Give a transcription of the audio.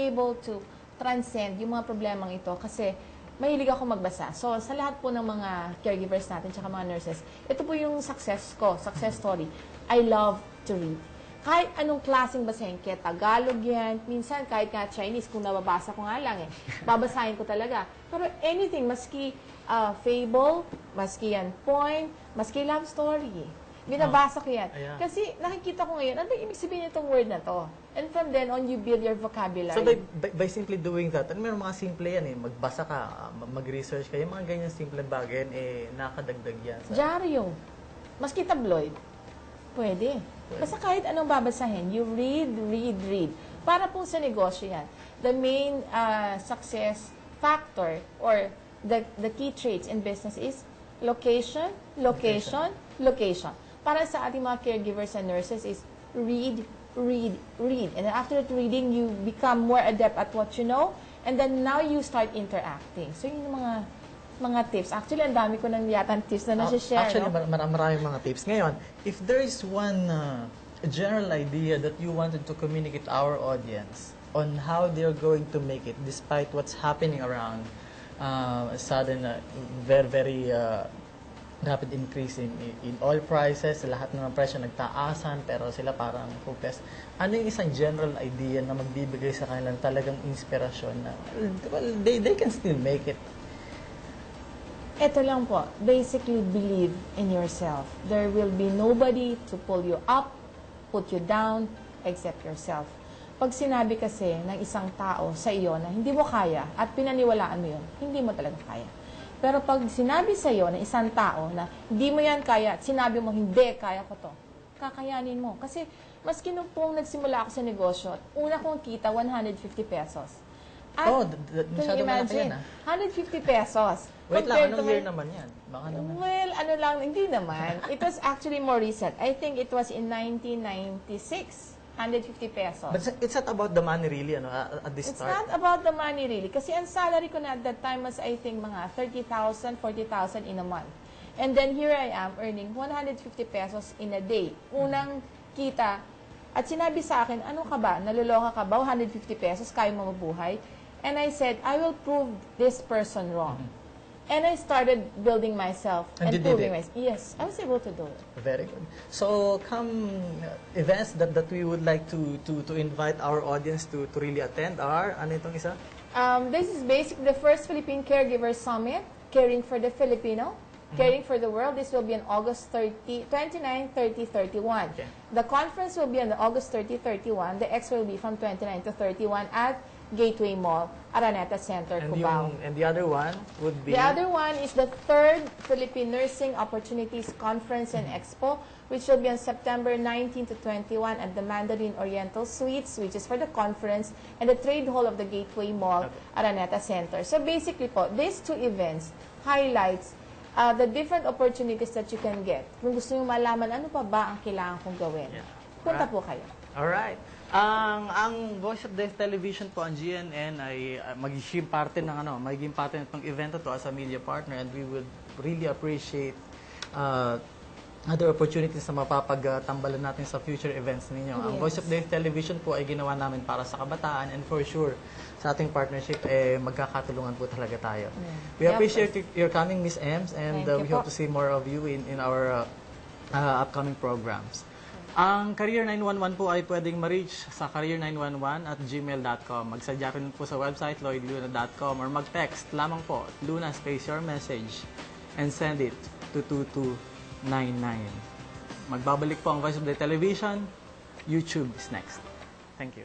able to transcend yung mga problemang ito kasi mahilig ako magbasa. So, sa lahat po ng mga caregivers natin tsaka mga nurses, ito po yung success ko, success story. I love to read. Kahit anong klaseng basahin, kaya Tagalog yan, minsan kahit nga Chinese, kung nababasa ko nga lang babasahin ko talaga. Pero anything, maski fable, maski yan poem, maski love story, binabasa ko yan. Kasi nakikita ko ngayon, ano ba ibig sabihin itong word na to? And from then on, you build your vocabulary. So by simply doing that, meron mga simple yan magbasa ka, mag-research ka, yung mga ganyan simple bagay, nakadagdag yan. Dyaryo, maski tabloid, pwede. Basta kahit anong babasahin, you read, read, read. Para po sa negosyo yan. The main success factor or the key traits in business is location, location, location. Para sa ating mga caregivers and nurses is read, read, read. And then after that reading, you become more adept at what you know. And then now you start interacting. So yun yung mga tips. Actually, ang dami ko nang yata tips na nasi-share. Actually, maraming mga tips. Ngayon, if there is one general idea that you wanted to communicate to our audience on how they're going to make it despite what's happening around sudden, very, very rapid increase in oil prices, lahat ng presyo nagtaasan, pero sila parang hopeless. Ano yung isang general idea na magbibigay sa kanilang talagang inspirasyon na, well, they can still make it? Ito lang po, basically believe in yourself. There will be nobody to pull you up, put you down, except yourself. Pag sinabi kasi ng isang tao sa iyo na hindi mo kaya at pinaniwalaan mo yun, hindi mo talaga kaya. Pero pag sinabi sa iyo ng isang tao na hindi mo yan kaya at sinabi mo, hindi, kaya ko to, kakayanin mo. Kasi maski nung pong nagsimula ako sa negosyo, una kong kita, 150 pesos. At, masyado malaki yan, 150 pesos. Wait lang, anong year naman yan? Baka naman. Well, ano lang, hindi naman. It was actually more recent. I think it was in 1996. 150 pesos. But it's not about the money really, at this start? It's not about the money really. Kasi ang salary ko na at that time was, I think, mga 30,000, 40,000 in a month. And then here I am earning 150 pesos in a day. Unang kita. At sinabi sa akin, ano ka ba? Naluloka ka ba? 150 pesos, kaya mo mabuhay? And I said, I will prove this person wrong. And I started building myself and proving myself. Yes, I was able to do it. Very good. So, come events that we would like to invite our audience to really attend are, ano itong isa? This is basically the first Philippine Caregiver Summit, Caring for the Filipino, Caring for the World. This will be on August 29, 30, 31. Okay. The conference will be on August 30, 31. The X will be from 29 to 31 at Gateway Mall, Araneta Center, Cubao. And the other one would be? The other one is the 3rd Philippine Nursing Opportunities Conference and Expo, which will be on September 19 to 21 at the Mandarin Oriental Suites, which is for the conference, and the Trade Hall of the Gateway Mall, Araneta Center. So basically po, these two events highlights the different opportunities that you can get. Kung gusto nyo malaman, ano pa ba ang kailangan kong gawin? Punta po kayo. Alright. Ang Voice of Death Television po, ang GNN ay magiging parte ng event to as a media partner, and we would really appreciate other opportunities na mapapagtambalan natin sa future events ninyo. Ang Voice of Death Television po ay ginawa namin para sa kabataan, and for sure, sa ating partnership, magkakatulungan po talaga tayo. We appreciate your coming, Miss Ems, and we hope to see more of you in our upcoming programs. Ang Career 911 po ay pwedeng ma-reach sa career911@gmail.com. Magsadya rin po sa website lloydluna.com or mag-text lamang po Luna space your message and send it to 2299. Magbabalik po ang Voice of the Television. YouTube is next. Thank you.